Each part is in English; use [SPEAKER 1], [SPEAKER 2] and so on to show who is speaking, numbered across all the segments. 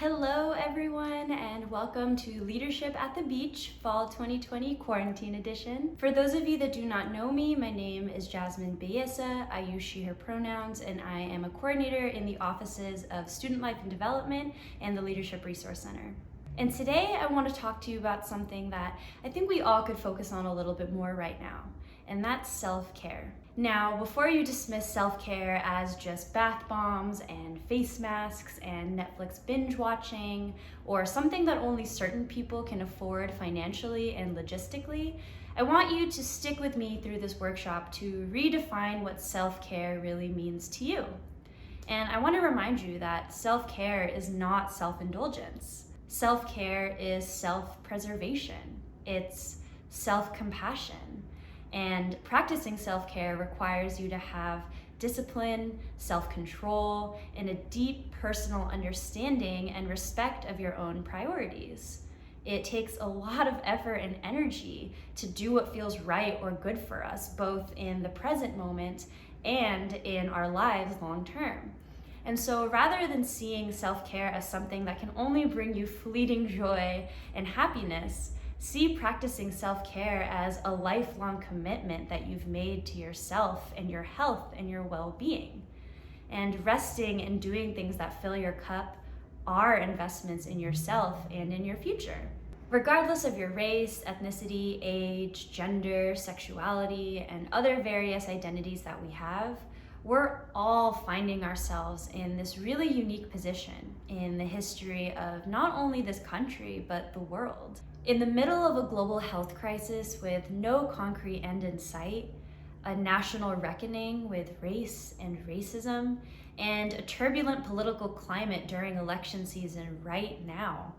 [SPEAKER 1] Hello everyone and welcome to Leadership at the Beach Fall 2020 Quarantine Edition. For those of you that do not know me, my name is Jasmine Bayesa. I use she, her pronouns, and I am a coordinator in the offices of Student Life and Development and the Leadership Resource Center. And today I want to talk to you about something that I think we all could focus on a little bit more right now, and that's self-care. Now, before you dismiss self-care as just bath bombs and face masks and Netflix binge watching, or something that only certain people can afford financially and logistically, I want you to stick with me through this workshop to redefine what self-care really means to you. And I want to remind you that self-care is not self-indulgence. Self-care is self-preservation. It's self-compassion. And practicing self-care requires you to have discipline, self-control, and a deep personal understanding and respect of your own priorities. It takes a lot of effort and energy to do what feels right or good for us, both in the present moment and in our lives long term. And so rather than seeing self-care as something that can only bring you fleeting joy and happiness, see practicing self-care as a lifelong commitment that you've made to yourself and your health and your well-being. And resting and doing things that fill your cup are investments in yourself and in your future. Regardless of your race, ethnicity, age, gender, sexuality, and other various identities that we have, we're all finding ourselves in this really unique position in the history of not only this country, but the world. In the middle of a global health crisis with no concrete end in sight, a national reckoning with race and racism, and a turbulent political climate during election season right now,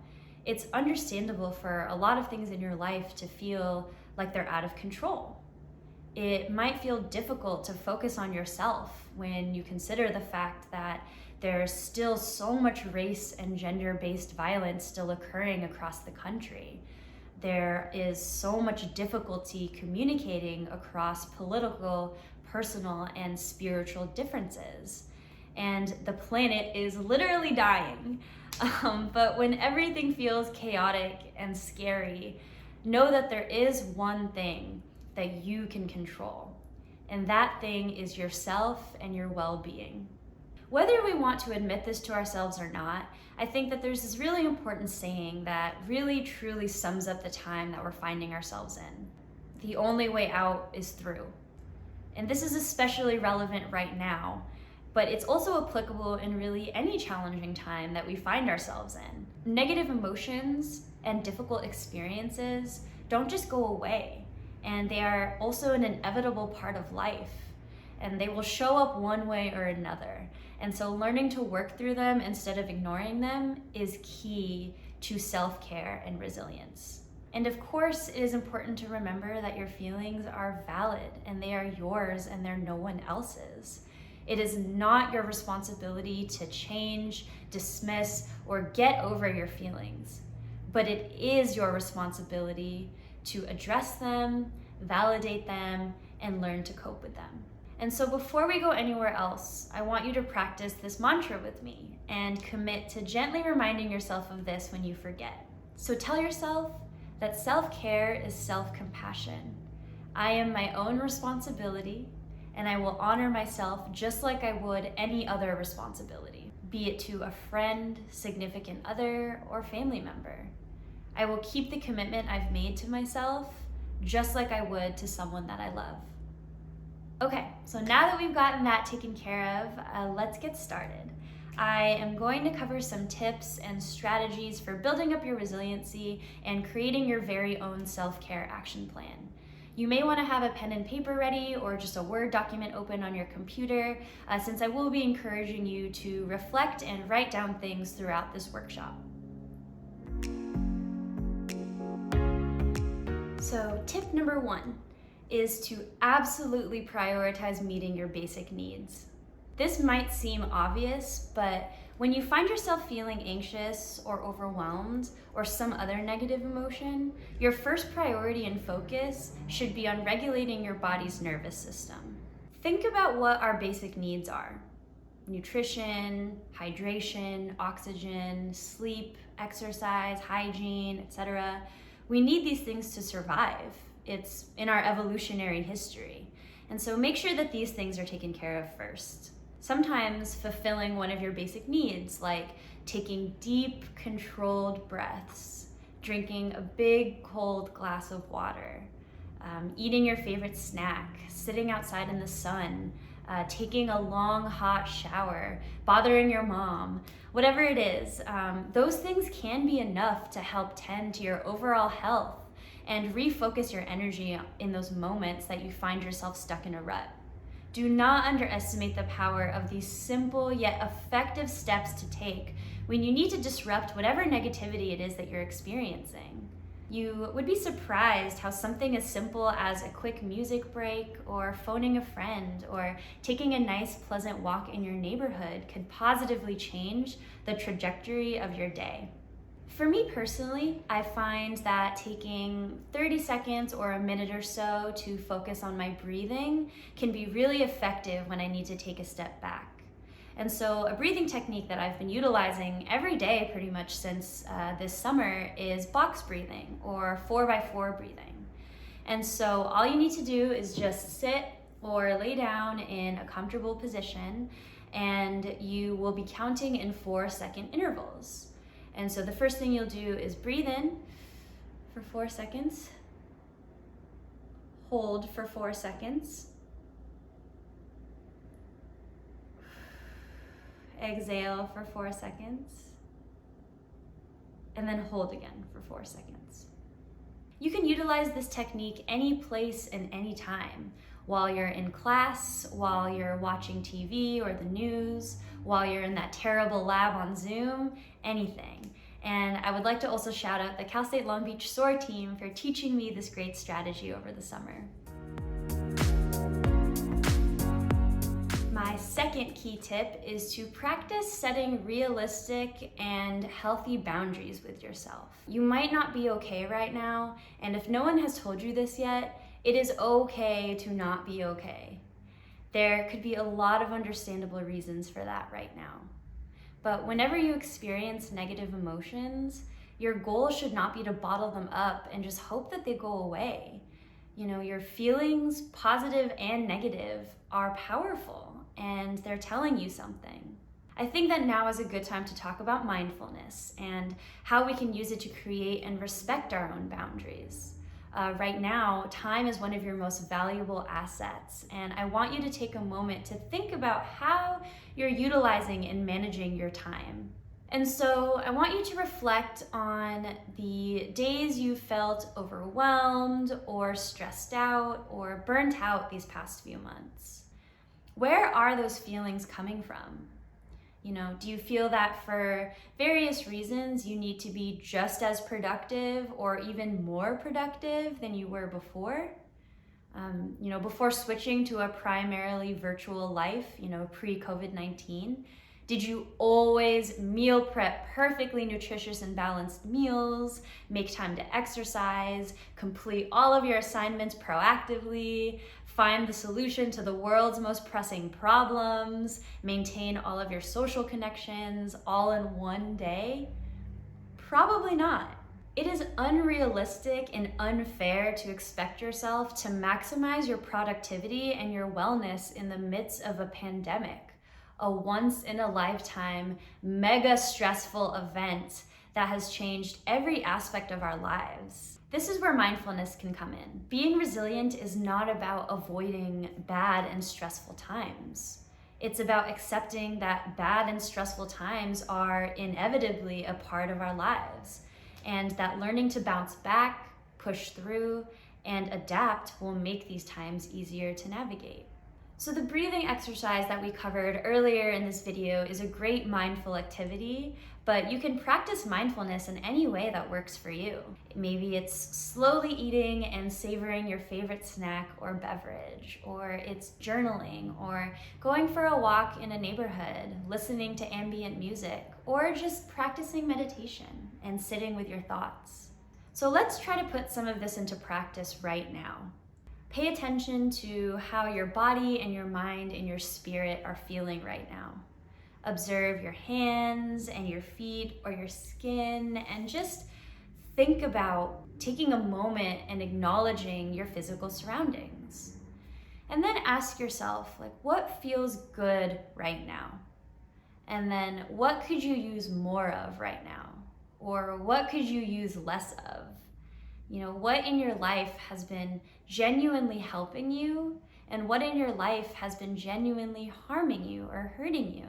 [SPEAKER 1] it's understandable for a lot of things in your life to feel like they're out of control. It might feel difficult to focus on yourself when you consider the fact that there's still so much race and gender-based violence still occurring across the country. There is so much difficulty communicating across political, personal, and spiritual differences. And the planet is literally dying. But when everything feels chaotic and scary, know that there is one thing that you can control, and that thing is yourself and your well-being. Whether we want to admit this to ourselves or not, I think that there's this really important saying that really truly sums up the time that we're finding ourselves in. The only way out is through. And this is especially relevant right now, but it's also applicable in really any challenging time that we find ourselves in. Negative emotions and difficult experiences don't just go away, and they are also an inevitable part of life, and they will show up one way or another. And so learning to work through them instead of ignoring them is key to self-care and resilience. And of course, it is important to remember that your feelings are valid and they are yours and they're no one else's. It is not your responsibility to change, dismiss, or get over your feelings, but it is your responsibility to address them, validate them, and learn to cope with them. And so before we go anywhere else, I want you to practice this mantra with me and commit to gently reminding yourself of this when you forget. So tell yourself that self-care is self-compassion. I am my own responsibility, and I will honor myself just like I would any other responsibility, be it to a friend, significant other, or family member. I will keep the commitment I've made to myself just like I would to someone that I love. Okay, so now that we've gotten that taken care of, let's get started. I am going to cover some tips and strategies for building up your resiliency and creating your very own self-care action plan. You may want to have a pen and paper ready or just a Word document open on your computer, since I will be encouraging you to reflect and write down things throughout this workshop. So tip number 1 is to absolutely prioritize meeting your basic needs. This might seem obvious, but when you find yourself feeling anxious or overwhelmed or some other negative emotion, your first priority and focus should be on regulating your body's nervous system. Think about what our basic needs are. nutrition, hydration, oxygen, sleep, exercise, hygiene, etc. We need these things to survive. It's in our evolutionary history. And so make sure that these things are taken care of first. Sometimes fulfilling one of your basic needs, like taking deep, controlled breaths, drinking a big, cold glass of water, eating your favorite snack, sitting outside in the sun, taking a long, hot shower, bothering your mom, whatever it is, those things can be enough to help tend to your overall health and refocus your energy in those moments that you find yourself stuck in a rut. Do not underestimate the power of these simple yet effective steps to take when you need to disrupt whatever negativity it is that you're experiencing. You would be surprised how something as simple as a quick music break or phoning a friend or taking a nice, pleasant walk in your neighborhood could positively change the trajectory of your day. For me personally, I find that taking 30 seconds or a minute or so to focus on my breathing can be really effective when I need to take a step back. And so a breathing technique that I've been utilizing every day pretty much since this summer is box breathing or 4x4 breathing. And so all you need to do is just sit or lay down in a comfortable position, and you will be counting in 4-second intervals. And so the first thing you'll do is breathe in for 4 seconds, hold for 4 seconds, exhale for 4 seconds, and then hold again for 4 seconds. You can utilize this technique any place and any time, while you're in class, while you're watching TV or the news, while you're in that terrible lab on Zoom, anything. And I would like to also shout out the Cal State Long Beach SOAR team for teaching me this great strategy over the summer. My second key tip is to practice setting realistic and healthy boundaries with yourself. You might not be okay right now, and if no one has told you this yet, it is okay to not be okay. There could be a lot of understandable reasons for that right now. But whenever you experience negative emotions, your goal should not be to bottle them up and just hope that they go away. You know, your feelings, positive and negative, are powerful and they're telling you something. I think that now is a good time to talk about mindfulness and how we can use it to create and respect our own boundaries. Right now, time is one of your most valuable assets, and I want you to take a moment to think about how you're utilizing and managing your time. And so I want you to reflect on the days you felt overwhelmed or stressed out or burnt out these past few months. Where are those feelings coming from? You know, do you feel that for various reasons you need to be just as productive or even more productive than you were before? Before switching to a primarily virtual life, pre-COVID-19, did you always meal prep perfectly nutritious and balanced meals, make time to exercise, complete all of your assignments proactively, find the solution to the world's most pressing problems, maintain all of your social connections all in one day? Probably not. It is unrealistic and unfair to expect yourself to maximize your productivity and your wellness in the midst of a pandemic, a once-in-a-lifetime, mega stressful event that has changed every aspect of our lives. This is where mindfulness can come in. Being resilient is not about avoiding bad and stressful times. It's about accepting that bad and stressful times are inevitably a part of our lives, and that learning to bounce back, push through, and adapt will make these times easier to navigate. So the breathing exercise that we covered earlier in this video is a great mindful activity, but you can practice mindfulness in any way that works for you. Maybe it's slowly eating and savoring your favorite snack or beverage, or it's journaling, or going for a walk in a neighborhood, listening to ambient music, or just practicing meditation and sitting with your thoughts. So let's try to put some of this into practice right now. Pay attention to how your body and your mind and your spirit are feeling right now. Observe your hands and your feet or your skin, and just think about taking a moment and acknowledging your physical surroundings. And then ask yourself, like, what feels good right now? And then what could you use more of right now? Or what could you use less of? What in your life has been genuinely helping you, and what in your life has been genuinely harming you or hurting you?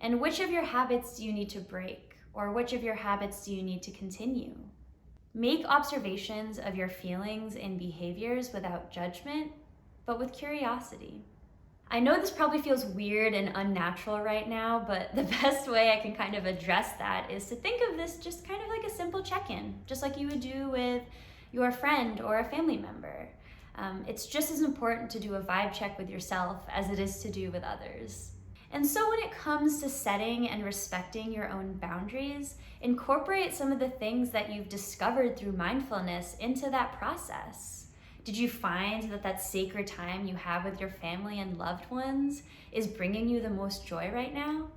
[SPEAKER 1] And which of your habits do you need to break, or which of your habits do you need to continue? Make observations of your feelings and behaviors without judgment, but with curiosity. I know this probably feels weird and unnatural right now, but the best way I can kind of address that is to think of this just kind of like a simple check-in, just like you would do with your friend or a family member. It's just as important to do a vibe check with yourself as it is to do with others. And so when it comes to setting and respecting your own boundaries, incorporate some of the things that you've discovered through mindfulness into that process. Did you find that sacred time you have with your family and loved ones is bringing you the most joy right now?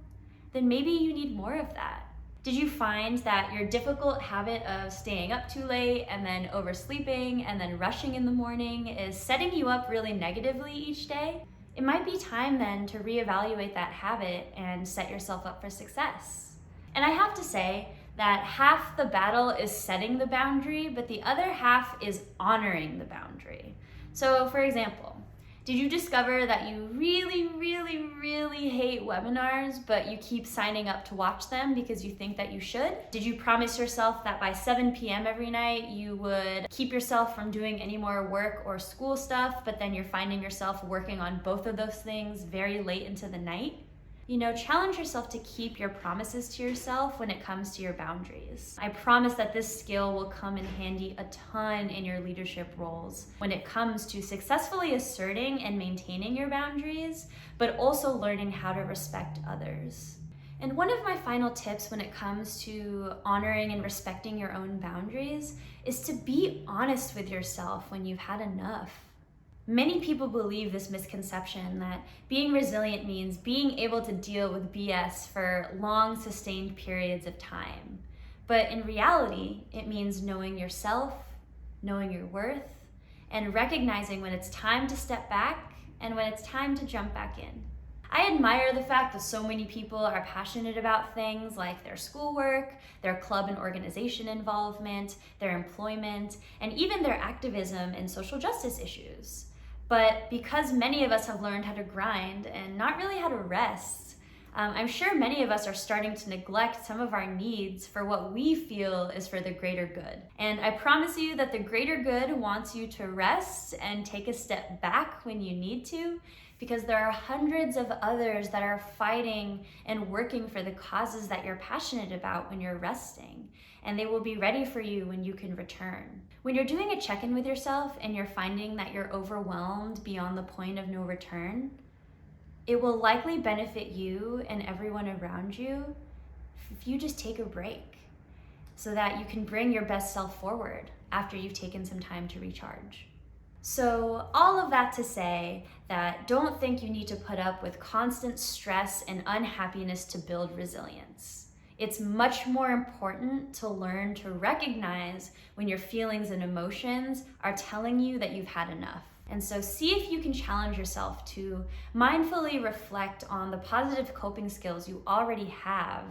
[SPEAKER 1] Then maybe you need more of that. Did you find that your difficult habit of staying up too late and then oversleeping and then rushing in the morning is setting you up really negatively each day? It might be time then to reevaluate that habit and set yourself up for success. And I have to say that half the battle is setting the boundary, but the other half is honoring the boundary. So for example, did you discover that you really, really, really hate webinars, but you keep signing up to watch them because you think that you should? Did you promise yourself that by 7 p.m. every night you would keep yourself from doing any more work or school stuff, but then you're finding yourself working on both of those things very late into the night? Challenge yourself to keep your promises to yourself when it comes to your boundaries. I promise that this skill will come in handy a ton in your leadership roles when it comes to successfully asserting and maintaining your boundaries, but also learning how to respect others. And one of my final tips when it comes to honoring and respecting your own boundaries is to be honest with yourself when you've had enough. Many people believe this misconception that being resilient means being able to deal with BS for long, sustained periods of time. But in reality, it means knowing yourself, knowing your worth, and recognizing when it's time to step back and when it's time to jump back in. I admire the fact that so many people are passionate about things like their schoolwork, their club and organization involvement, their employment, and even their activism in social justice issues. But because many of us have learned how to grind and not really how to rest, I'm sure many of us are starting to neglect some of our needs for what we feel is for the greater good. And I promise you that the greater good wants you to rest and take a step back when you need to, because there are hundreds of others that are fighting and working for the causes that you're passionate about when you're resting, and they will be ready for you when you can return. When you're doing a check-in with yourself and you're finding that you're overwhelmed beyond the point of no return, it will likely benefit you and everyone around you if you just take a break so that you can bring your best self forward after you've taken some time to recharge. So all of that to say that don't think you need to put up with constant stress and unhappiness to build resilience. It's much more important to learn to recognize when your feelings and emotions are telling you that you've had enough. And so see if you can challenge yourself to mindfully reflect on the positive coping skills you already have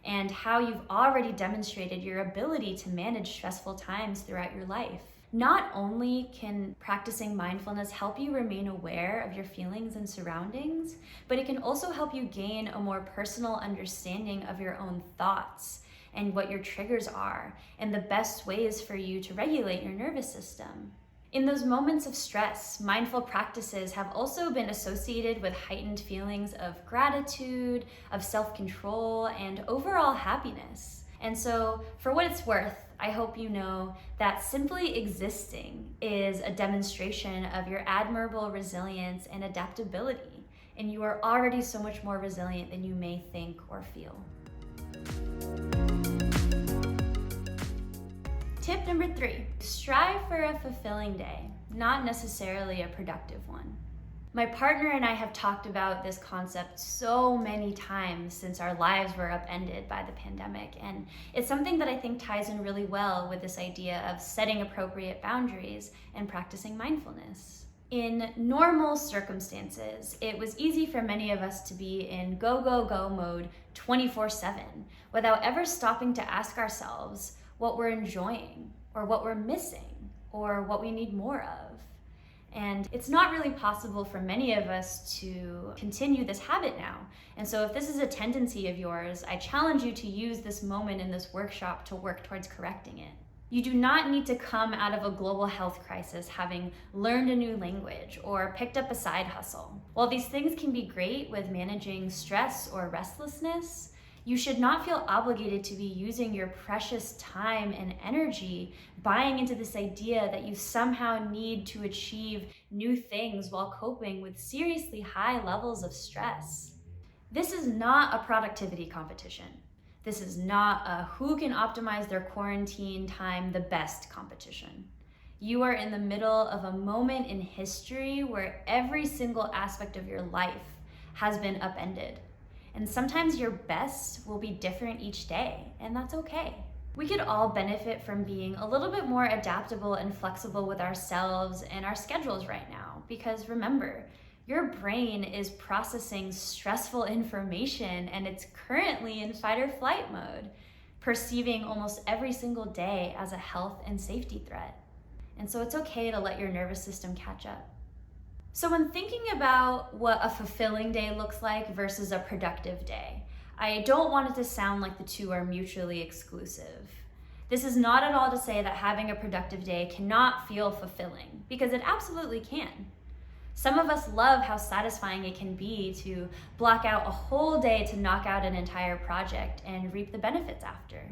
[SPEAKER 1] and how you've already demonstrated your ability to manage stressful times throughout your life. Not only can practicing mindfulness help you remain aware of your feelings and surroundings, but it can also help you gain a more personal understanding of your own thoughts and what your triggers are and the best ways for you to regulate your nervous system. In those moments of stress, mindful practices have also been associated with heightened feelings of gratitude, of self-control, and overall happiness. And so, for what it's worth, I hope you know that simply existing is a demonstration of your admirable resilience and adaptability, and you are already so much more resilient than you may think or feel. Tip number 3, strive for a fulfilling day, not necessarily a productive one. My partner and I have talked about this concept so many times since our lives were upended by the pandemic, and it's something that I think ties in really well with this idea of setting appropriate boundaries and practicing mindfulness. In normal circumstances, it was easy for many of us to be in go, go, go mode 24/7 without ever stopping to ask ourselves what we're enjoying or what we're missing or what we need more of. And it's not really possible for many of us to continue this habit now. And so if this is a tendency of yours, I challenge you to use this moment in this workshop to work towards correcting it. You do not need to come out of a global health crisis having learned a new language or picked up a side hustle. While these things can be great with managing stress or restlessness, you should not feel obligated to be using your precious time and energy buying into this idea that you somehow need to achieve new things while coping with seriously high levels of stress. This is not a productivity competition. This is not a who can optimize their quarantine time the best competition. You are in the middle of a moment in history where every single aspect of your life has been upended. And sometimes your best will be different each day, and that's okay. We could all benefit from being a little bit more adaptable and flexible with ourselves and our schedules right now, because remember, your brain is processing stressful information and it's currently in fight or flight mode, perceiving almost every single day as a health and safety threat. And so it's okay to let your nervous system catch up. So when thinking about what a fulfilling day looks like versus a productive day, I don't want it to sound like the two are mutually exclusive. This is not at all to say that having a productive day cannot feel fulfilling, because it absolutely can. Some of us love how satisfying it can be to block out a whole day to knock out an entire project and reap the benefits after.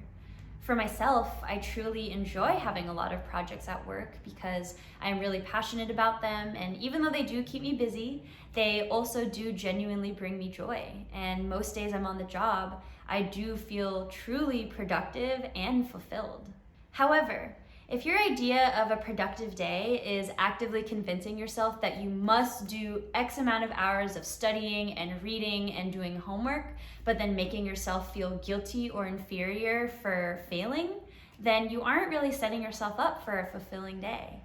[SPEAKER 1] For myself, I truly enjoy having a lot of projects at work because I'm really passionate about them, and even though they do keep me busy, they also do genuinely bring me joy. And most days I'm on the job, I do feel truly productive and fulfilled. However, if your idea of a productive day is actively convincing yourself that you must do X amount of hours of studying and reading and doing homework, but then making yourself feel guilty or inferior for failing, then you aren't really setting yourself up for a fulfilling day.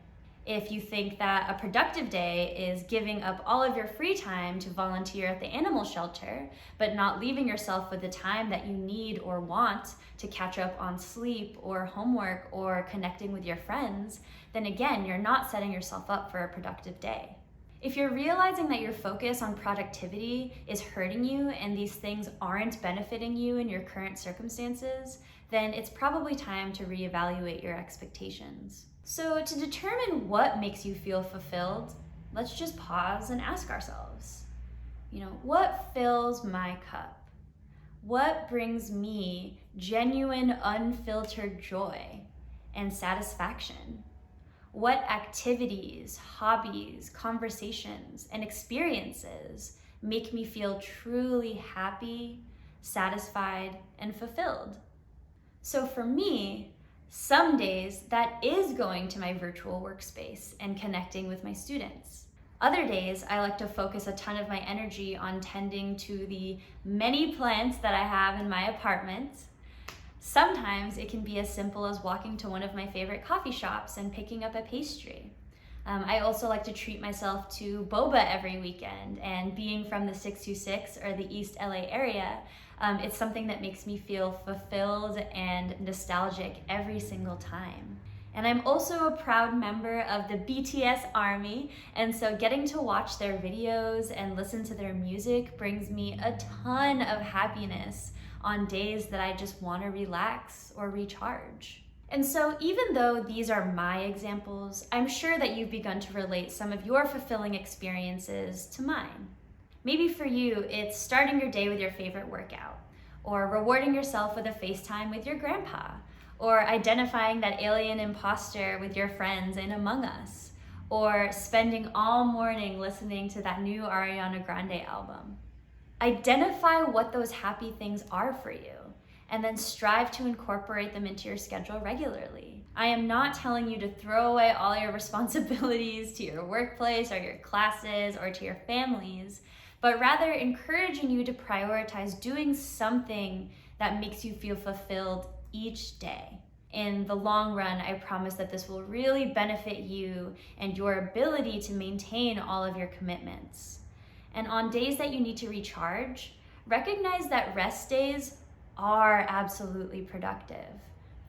[SPEAKER 1] If you think that a productive day is giving up all of your free time to volunteer at the animal shelter, but not leaving yourself with the time that you need or want to catch up on sleep or homework or connecting with your friends, then again, you're not setting yourself up for a productive day. If you're realizing that your focus on productivity is hurting you and these things aren't benefiting you in your current circumstances, then it's probably time to reevaluate your expectations. So to determine what makes you feel fulfilled, let's just pause and ask ourselves, what fills my cup? What brings me genuine, unfiltered joy and satisfaction? What activities, hobbies, conversations, and experiences make me feel truly happy, satisfied, and fulfilled? So for me, some days that is going to my virtual workspace and connecting with my students. Other days, I like to focus a ton of my energy on tending to the many plants that I have in my apartment. Sometimes it can be as simple as walking to one of my favorite coffee shops and picking up a pastry. I also like to treat myself to boba every weekend, and being from the 626 or the East LA area, it's something that makes me feel fulfilled and nostalgic every single time. And I'm also a proud member of the BTS Army, and so getting to watch their videos and listen to their music brings me a ton of happiness on days that I just want to relax or recharge. And so even though these are my examples, I'm sure that you've begun to relate some of your fulfilling experiences to mine. Maybe for you, it's starting your day with your favorite workout, or rewarding yourself with a FaceTime with your grandpa, or identifying that alien imposter with your friends in Among Us, or spending all morning listening to that new Ariana Grande album. Identify what those happy things are for you, and then strive to incorporate them into your schedule regularly. I am not telling you to throw away all your responsibilities to your workplace or your classes or to your families, but rather encouraging you to prioritize doing something that makes you feel fulfilled each day. In the long run, I promise that this will really benefit you and your ability to maintain all of your commitments. And on days that you need to recharge, recognize that rest days are absolutely productive.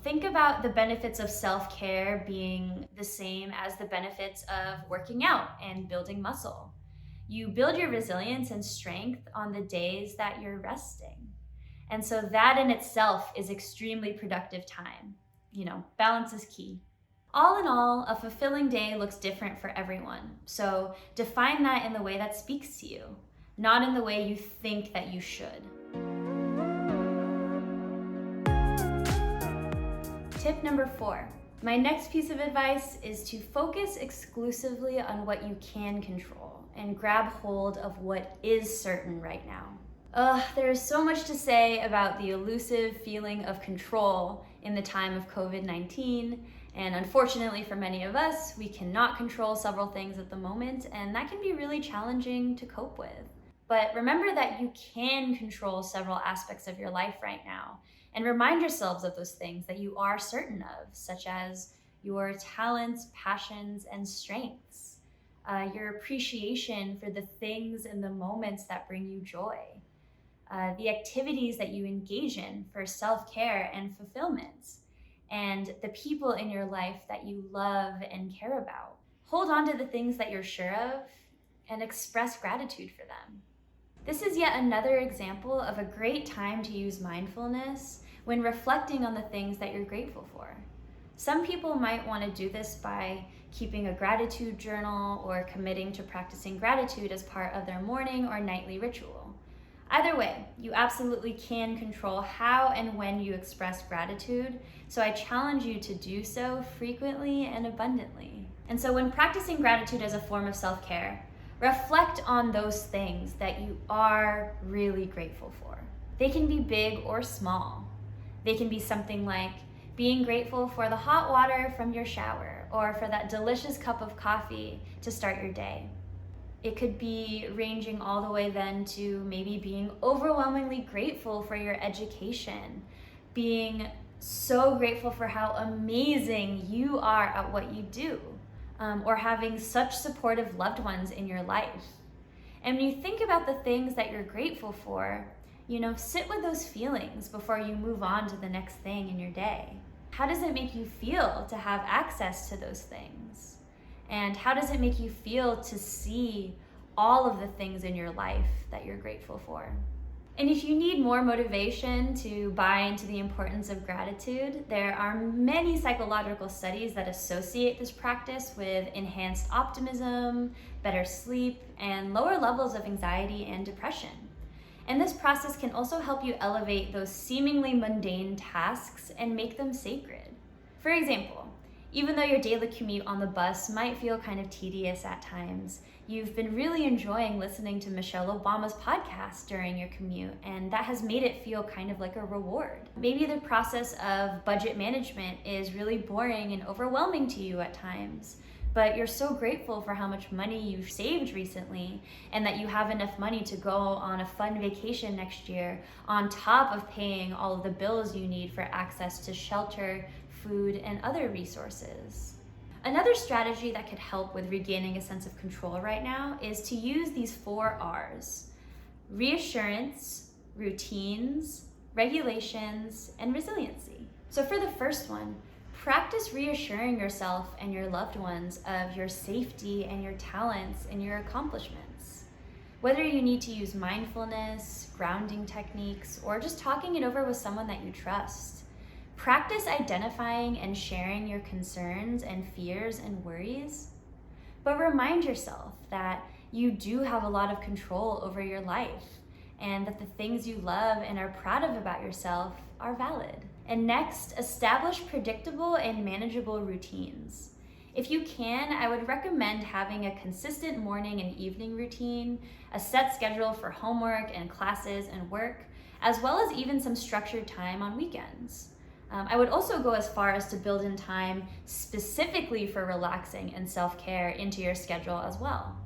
[SPEAKER 1] Think about the benefits of self-care being the same as the benefits of working out and building muscle. You build your resilience and strength on the days that you're resting. And so that in itself is extremely productive time. Balance is key. All in all, a fulfilling day looks different for everyone. So define that in the way that speaks to you, not in the way you think that you should. Tip number 4. My next piece of advice is to focus exclusively on what you can control and grab hold of what is certain right now. There's so much to say about the elusive feeling of control in the time of COVID-19, and unfortunately for many of us, we cannot control several things at the moment, and that can be really challenging to cope with. But remember that you can control several aspects of your life right now, and remind yourselves of those things that you are certain of, such as your talents, passions, and strengths, your appreciation for the things and the moments that bring you joy, the activities that you engage in for self-care and fulfillment, and the people in your life that you love and care about. Hold on to the things that you're sure of and express gratitude for them. This is yet another example of a great time to use mindfulness when reflecting on the things that you're grateful for. Some people might want to do this by keeping a gratitude journal or committing to practicing gratitude as part of their morning or nightly ritual. Either way, you absolutely can control how and when you express gratitude, so I challenge you to do so frequently and abundantly. And so when practicing gratitude as a form of self-care, reflect on those things that you are really grateful for. They can be big or small. They can be something like being grateful for the hot water from your shower or for that delicious cup of coffee to start your day. It could be ranging all the way then to maybe being overwhelmingly grateful for your education, being so grateful for how amazing you are at what you do, or having such supportive loved ones in your life. And when you think about the things that you're grateful for, sit with those feelings before you move on to the next thing in your day. How does it make you feel to have access to those things? And how does it make you feel to see all of the things in your life that you're grateful for? And if you need more motivation to buy into the importance of gratitude, there are many psychological studies that associate this practice with enhanced optimism, better sleep, and lower levels of anxiety and depression. And this process can also help you elevate those seemingly mundane tasks and make them sacred. For example, even though your daily commute on the bus might feel kind of tedious at times, you've been really enjoying listening to Michelle Obama's podcast during your commute, and that has made it feel kind of like a reward. Maybe the process of budget management is really boring and overwhelming to you at times, but you're so grateful for how much money you've saved recently and that you have enough money to go on a fun vacation next year on top of paying all of the bills you need for access to shelter, food, and other resources. Another strategy that could help with regaining a sense of control right now is to use these 4 R's: reassurance, routines, regulations, and resiliency. So for the first one, practice reassuring yourself and your loved ones of your safety and your talents and your accomplishments. Whether you need to use mindfulness, grounding techniques, or just talking it over with someone that you trust, practice identifying and sharing your concerns and fears and worries, but remind yourself that you do have a lot of control over your life and that the things you love and are proud of about yourself are valid. And next, establish predictable and manageable routines. If you can, I would recommend having a consistent morning and evening routine, a set schedule for homework and classes and work, as well as even some structured time on weekends. I would also go as far as to build in time specifically for relaxing and self-care into your schedule as well.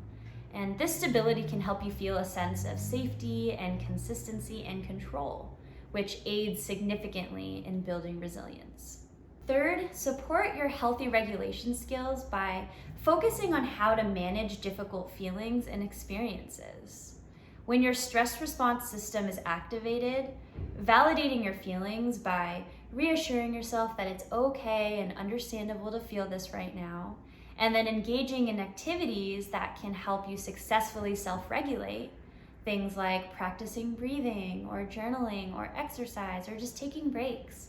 [SPEAKER 1] And this stability can help you feel a sense of safety and consistency and control, which aids significantly in building resilience. Third, support your healthy regulation skills by focusing on how to manage difficult feelings and experiences. When your stress response system is activated, validating your feelings by reassuring yourself that it's okay and understandable to feel this right now, and then engaging in activities that can help you successfully self-regulate, things like practicing breathing or journaling or exercise or just taking breaks.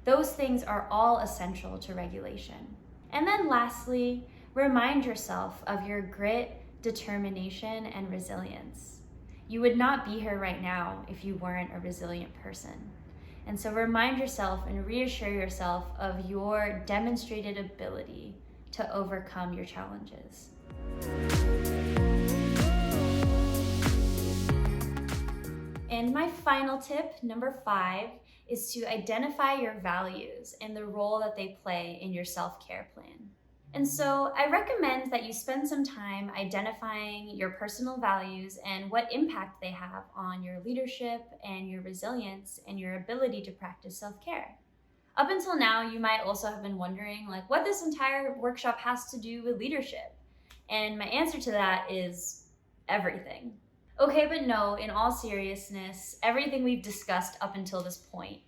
[SPEAKER 1] Those things are all essential to regulation. And then lastly, remind yourself of your grit, determination, and resilience. You would not be here right now if you weren't a resilient person. And so remind yourself and reassure yourself of your demonstrated ability to overcome your challenges. And my final tip, number 5, is to identify your values and the role that they play in your self-care plan. And so I recommend that you spend some time identifying your personal values and what impact they have on your leadership and your resilience and your ability to practice self-care. Up until now, you might also have been wondering what this entire workshop has to do with leadership. And my answer to that is everything. Okay, but no, in all seriousness, everything we've discussed up until this point,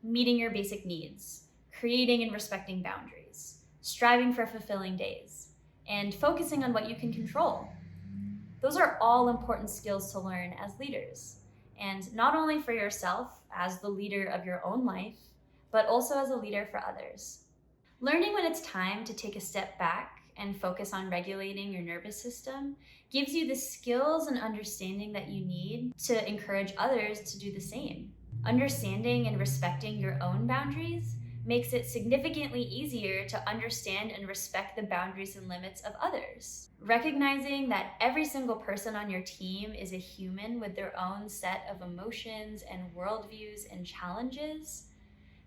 [SPEAKER 1] meeting your basic needs, creating and respecting boundaries, striving for fulfilling days, and focusing on what you can control. Those are all important skills to learn as leaders, and not only for yourself as the leader of your own life, but also as a leader for others. Learning when it's time to take a step back and focus on regulating your nervous system gives you the skills and understanding that you need to encourage others to do the same. Understanding and respecting your own boundaries makes it significantly easier to understand and respect the boundaries and limits of others. Recognizing that every single person on your team is a human with their own set of emotions and worldviews and challenges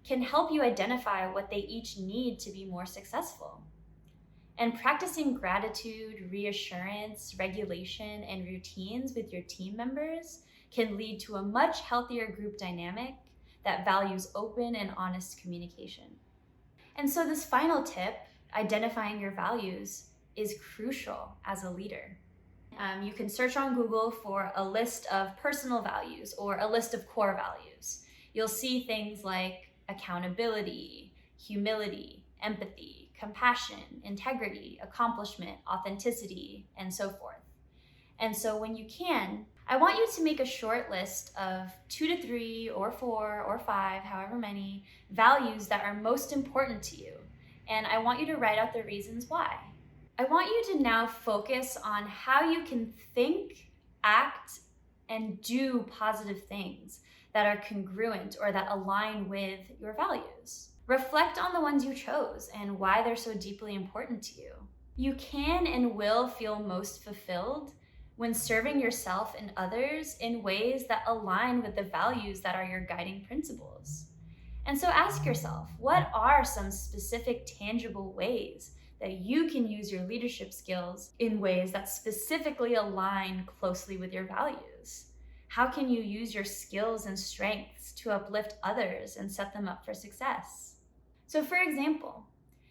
[SPEAKER 1] can help you identify what they each need to be more successful. And practicing gratitude, reassurance, regulation, and routines with your team members can lead to a much healthier group dynamic that values open and honest communication. And so this final tip, identifying your values, is crucial as a leader. You can search on Google for a list of personal values or a list of core values. You'll see things like accountability, humility, empathy, compassion, integrity, accomplishment, authenticity, and so forth. And so when you can, I want you to make a short list of 2 to 3 or 4 or 5, however many, values that are most important to you. And I want you to write out the reasons why. I want you to now focus on how you can think, act, and do positive things that are congruent or that align with your values. Reflect on the ones you chose and why they're so deeply important to you. You can and will feel most fulfilled when serving yourself and others in ways that align with the values that are your guiding principles. And so ask yourself, what are some specific tangible ways that you can use your leadership skills in ways that specifically align closely with your values? How can you use your skills and strengths to uplift others and set them up for success? So for example,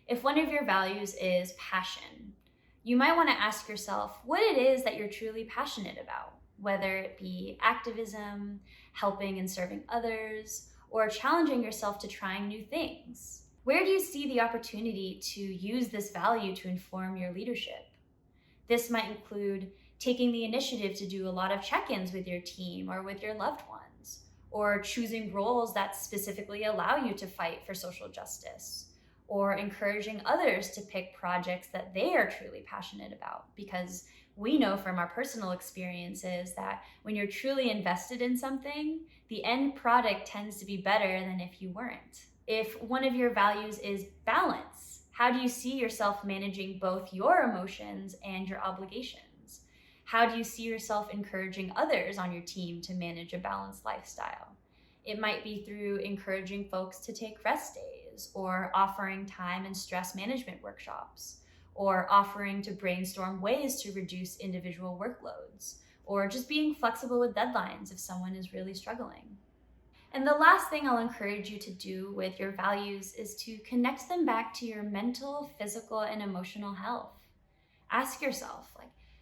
[SPEAKER 1] if one of your values is passion, you might want to ask yourself what it is that you're truly passionate about, whether it be activism, helping and serving others, or challenging yourself to trying new things. Where do you see the opportunity to use this value to inform your leadership? This might include taking the initiative to do a lot of check-ins with your team or with your loved ones, or choosing roles that specifically allow you to fight for social justice, or encouraging others to pick projects that they are truly passionate about, because we know from our personal experiences that when you're truly invested in something, the end product tends to be better than if you weren't. If one of your values is balance, how do you see yourself managing both your emotions and your obligations? How do you see yourself encouraging others on your team to manage a balanced lifestyle? It might be through encouraging folks to take rest days, or offering time and stress management workshops, or offering to brainstorm ways to reduce individual workloads, or just being flexible with deadlines if someone is really struggling. And the last thing I'll encourage you to do with your values is to connect them back to your mental, physical, and emotional health. Ask yourself,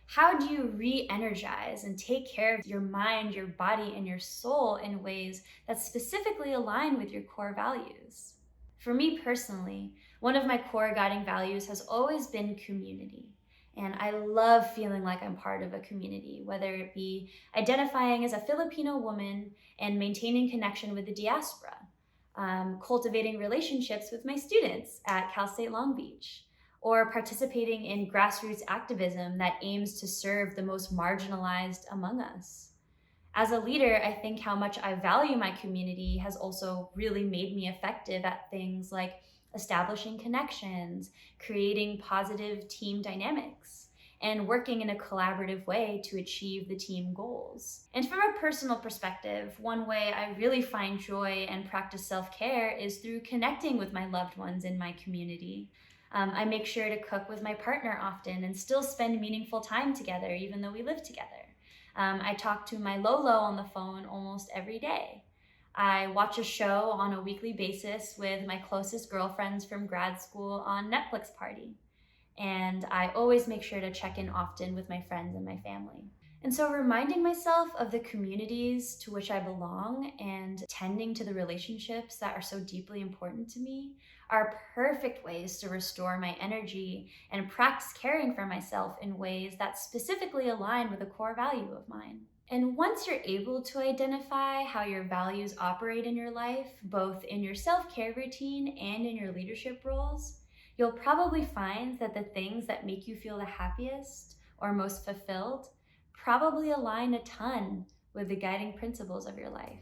[SPEAKER 1] how do you re-energize and take care of your mind, your body, and your soul in ways that specifically align with your core values? For me personally, one of my core guiding values has always been community. And I love feeling like I'm part of a community, whether it be identifying as a Filipino woman and maintaining connection with the diaspora, cultivating relationships with my students at Cal State Long Beach, or participating in grassroots activism that aims to serve the most marginalized among us. As a leader, I think how much I value my community has also really made me effective at things like establishing connections, creating positive team dynamics, and working in a collaborative way to achieve the team goals. And from a personal perspective, one way I really find joy and practice self-care is through connecting with my loved ones in my community. I make sure to cook with my partner often and still spend meaningful time together, even though we live together. I talk to my Lolo on the phone almost every day. I watch a show on a weekly basis with my closest girlfriends from grad school on Netflix Party. And I always make sure to check in often with my friends and my family. And so reminding myself of the communities to which I belong and tending to the relationships that are so deeply important to me are perfect ways to restore my energy and practice caring for myself in ways that specifically align with a core value of mine. And once you're able to identify how your values operate in your life, both in your self-care routine and in your leadership roles, you'll probably find that the things that make you feel the happiest or most fulfilled probably align a ton with the guiding principles of your life.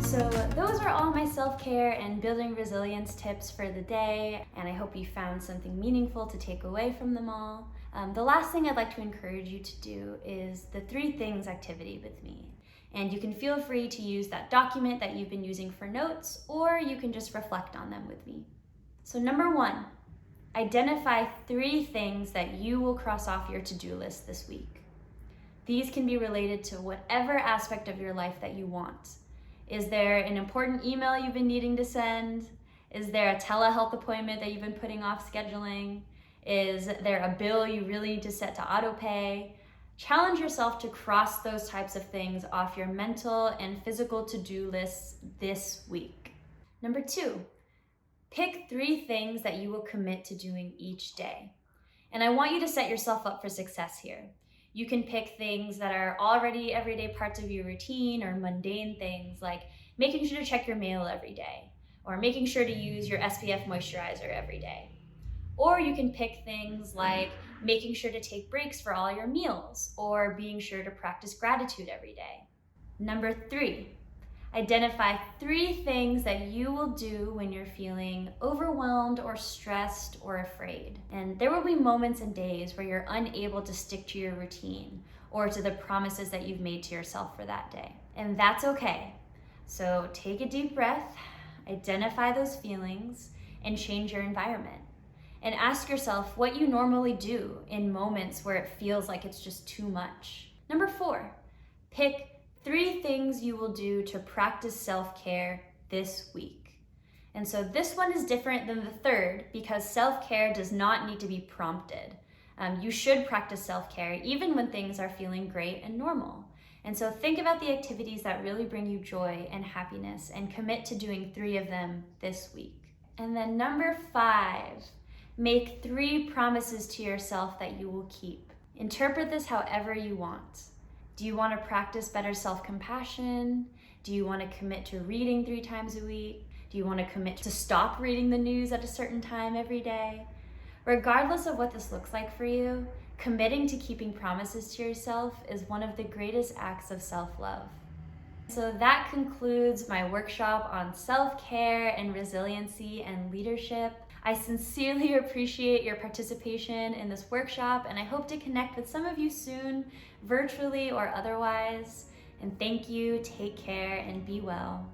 [SPEAKER 1] So those are all my self-care and building resilience tips for the day, and I hope you found something meaningful to take away from them all. The last thing I'd like to encourage you to do is the 3 things activity with me. And you can feel free to use that document that you've been using for notes, or you can just reflect on them with me. So number 1, identify 3 things that you will cross off your to-do list this week. These can be related to whatever aspect of your life that you want. Is there an important email you've been needing to send? Is there a telehealth appointment that you've been putting off scheduling? Is there a bill you really need to set to autopay? Challenge yourself to cross those types of things off your mental and physical to-do lists this week. Number 2, pick 3 things that you will commit to doing each day. And I want you to set yourself up for success here. You can pick things that are already everyday parts of your routine or mundane things like making sure to check your mail every day or making sure to use your SPF moisturizer every day. Or you can pick things like making sure to take breaks for all your meals or being sure to practice gratitude every day. Number 3, identify 3 things that you will do when you're feeling overwhelmed or stressed or afraid. And there will be moments and days where you're unable to stick to your routine or to the promises that you've made to yourself for that day. And that's okay. So take a deep breath, identify those feelings, and change your environment. And ask yourself what you normally do in moments where it feels like it's just too much. Number 4, pick 3 things you will do to practice self-care this week. And so this one is different than the 3rd because self-care does not need to be prompted. You should practice self-care even when things are feeling great and normal. And so think about the activities that really bring you joy and happiness and commit to doing 3 of them this week. And then number 5, make 3 promises to yourself that you will keep. Interpret this however you want. Do you want to practice better self-compassion? Do you want to commit to reading 3 times a week? Do you want to commit to stop reading the news at a certain time every day? Regardless of what this looks like for you, committing to keeping promises to yourself is one of the greatest acts of self-love. So that concludes my workshop on self-care and resiliency and leadership. I sincerely appreciate your participation in this workshop, and I hope to connect with some of you soon, virtually or otherwise. And thank you, take care, and be well.